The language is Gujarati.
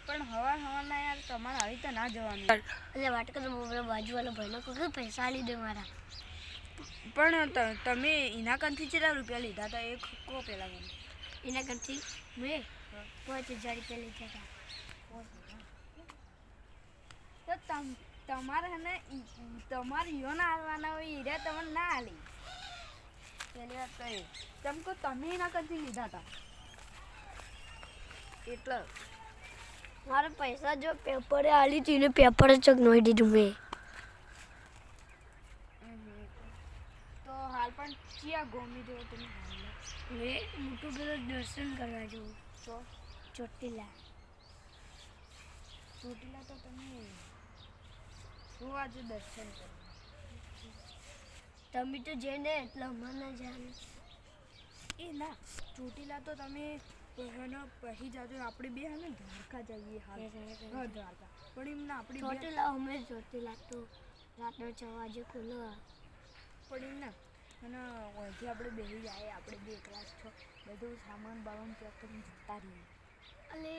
પણ હવા ના યાર તમારે આવી તો ના જવાનું એટલે વાટકો તો બાજુવાળા ભાઈને કોઈ પૈસા આલી દે મારા પણ તમે એના કંથી કેટલા રૂપિયા લીધા હતા એ કો પેલા મને એના કંથી મેં 5000 રૂપિયા લીધા હતા તો તમારે ને તમારે યો ના આવવાના હોય હીરા તમને ના આલી પેલી વાત તો એ તેમ કહો તમે એના કંથી લીધા હતા એટલે મારે પૈસા જો પેપરે આલી હતી ને પેપર જ નોઈ દીધું મેં તો હાલ પણ ક્યાં ગોમી દેવો તમે મેં મોટું પેલું દર્શન કરવા જવું તો ચોટીલા તો તમે શું આજે દર્શન કરો તમે તો જઈને એટલે મને જાણે એ ના ચોટીલા તો તમે પછી જાજો આપણે બે હા ને દ્વારકા જઈએ હાલ દ્વારકા પણ એમ ના આપણે ચોટીલા અમે ચોટીલા તો રાતના 6 વાગે ખુલ્લો પણ એમ ના અને અહીંથી આપણે બેસી જાય આપણે બે ક્લાસ છો બધું સામાન બામાન પેક કરીને જતા રહીએ અલે